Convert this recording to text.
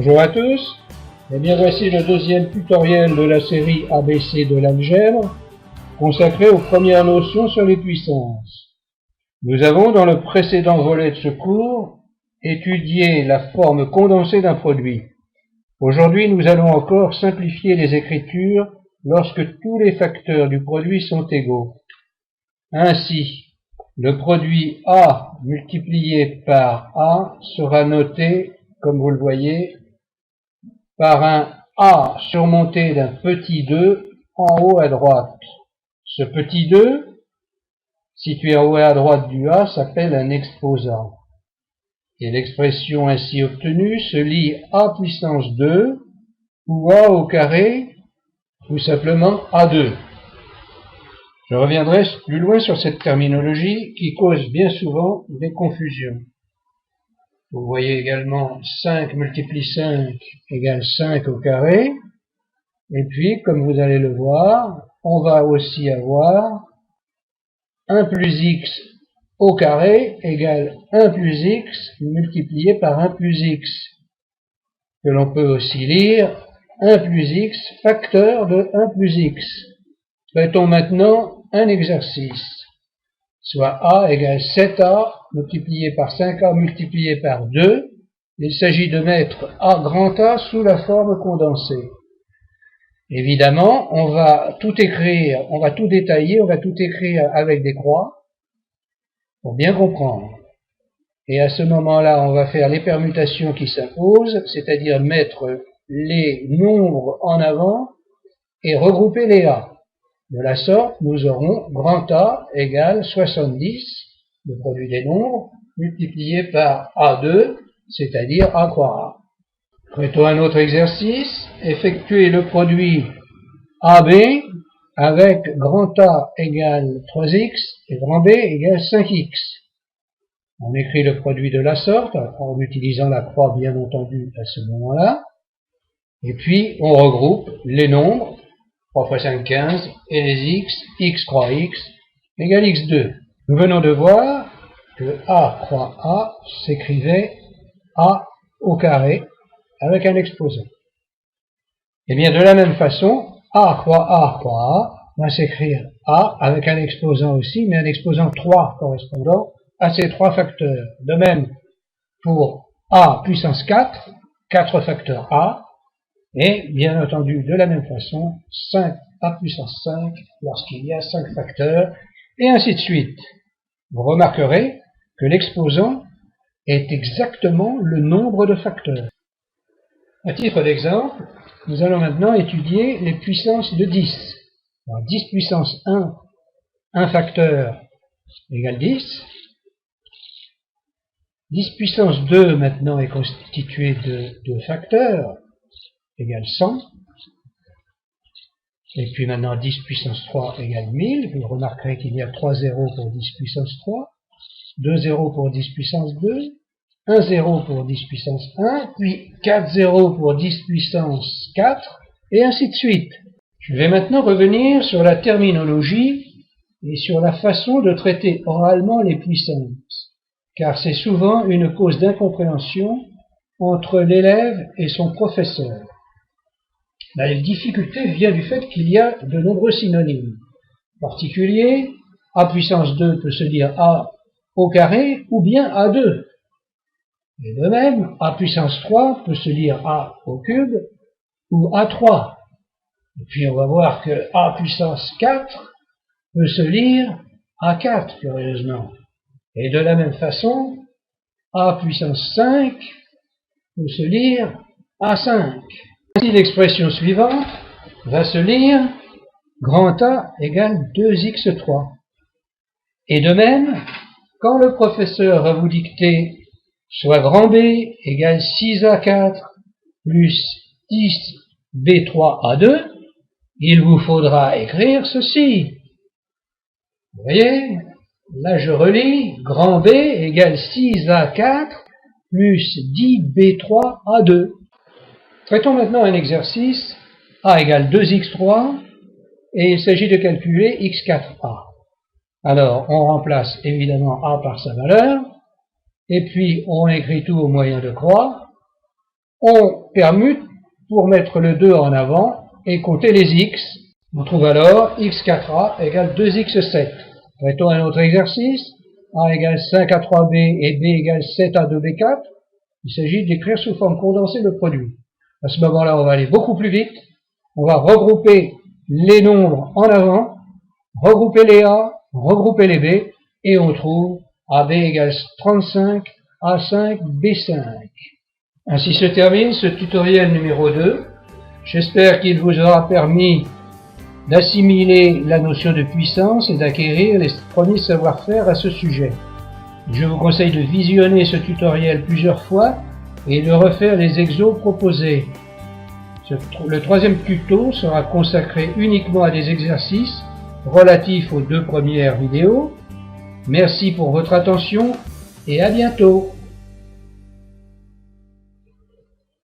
Bonjour à tous, et bien voici le deuxième tutoriel de la série ABC de l'algèbre, consacré aux premières notions sur les puissances. Nous avons dans le précédent volet de ce cours étudié la forme condensée d'un produit. Aujourd'hui, nous allons encore simplifier les écritures lorsque tous les facteurs du produit sont égaux. Ainsi, le produit A multiplié par A sera noté, comme vous le voyez, par un A surmonté d'un petit 2 en haut à droite. Ce petit 2, situé en haut à droite du A, s'appelle un exposant. Et l'expression ainsi obtenue se lit A puissance 2, ou A au carré, ou simplement A2. Je reviendrai plus loin sur cette terminologie qui cause bien souvent des confusions. Vous voyez également 5 multiplie 5 égale 5 au carré. Et puis, comme vous allez le voir, on va aussi avoir 1 plus x au carré égale 1 plus x multiplié par 1 plus x, que l'on peut aussi lire 1 plus x facteur de 1 plus x. Traitons maintenant un exercice, soit a égale 7a multiplié par 5a multiplié par 2. Il s'agit de mettre a grand A sous la forme condensée. Évidemment, on va tout écrire, on va tout détailler, on va tout écrire avec des croix pour bien comprendre. Et à ce moment-là, on va faire les permutations qui s'imposent, c'est-à-dire mettre les nombres en avant et regrouper les A. De la sorte, nous aurons grand A égale 70, le produit des nombres, multiplié par A2, c'est-à-dire A croix A. Traitons un autre exercice. Effectuez le produit AB avec grand A égale 3x et grand B égale 5x. On écrit le produit de la sorte, en utilisant la croix bien entendu à ce moment-là. Et puis, on regroupe les nombres, 3 fois 5, 15, et les x croix x, égale x2. Nous venons de voir que A croix A s'écrivait A au carré avec un exposant. Et bien, de la même façon, A croix A va s'écrire A avec un exposant aussi, mais un exposant 3 correspondant à ces 3 facteurs. De même pour A puissance 4, 4 facteurs A, et bien entendu, de la même façon, 5A puissance 5 lorsqu'il y a 5 facteurs, et ainsi de suite. Vous remarquerez que l'exposant est exactement le nombre de facteurs. À titre d'exemple, nous allons maintenant étudier les puissances de 10. Alors, 10 puissance 1, 1 facteur égale 10. 10 puissance 2 maintenant est constitué de 2 facteurs égale 100. Et puis maintenant 10 puissance 3 égale 1000. Vous remarquerez qu'il y a 3 zéros pour 10 puissance 3, 2 zéros pour 10 puissance 2, 1 zéro pour 10 puissance 1, puis 4 zéros pour 10 puissance 4, et ainsi de suite. Je vais maintenant revenir sur la terminologie et sur la façon de traiter oralement les puissances, car c'est souvent une cause d'incompréhension entre l'élève et son professeur. La difficulté vient du fait qu'il y a de nombreux synonymes. En particulier, A puissance 2 peut se dire A au carré ou bien A2. Et de même, A puissance 3 peut se lire A au cube ou A3. Et puis on va voir que A puissance 4 peut se lire A4, curieusement. Et de la même façon, A puissance 5 peut se lire A5. Ainsi, l'expression suivante va se lire grand A égale 2x3. Et de même, quand le professeur va vous dicter soit grand B égale 6A4 plus 10B3A2, il vous faudra écrire ceci. Vous voyez, là je relis, grand B égale 6A4 plus 10B3A2. Traitons maintenant un exercice, A égale 2x3, et il s'agit de calculer x4A. Alors, on remplace évidemment A par sa valeur, et puis on écrit tout au moyen de croix, On permute pour mettre le 2 en avant et compter les x. On trouve alors x4a égale 2x7. Traitons un autre exercice. A égale 5 à 3b et b égale 7 à 2b4. Il s'agit d'écrire sous forme condensée le produit. À ce moment-là, on va aller beaucoup plus vite. On va regrouper les nombres en avant, regrouper les A, regrouper les B, et on trouve AB égale 35, A5, B5. Ainsi se termine ce tutoriel numéro 2. J'espère qu'il vous aura permis d'assimiler la notion de puissance et d'acquérir les premiers savoir-faire à ce sujet. Je vous conseille de visionner ce tutoriel plusieurs fois et de refaire les exos proposés. Le troisième tuto sera consacré uniquement à des exercices relatifs aux 2 premières vidéos. Merci pour votre attention et à bientôt.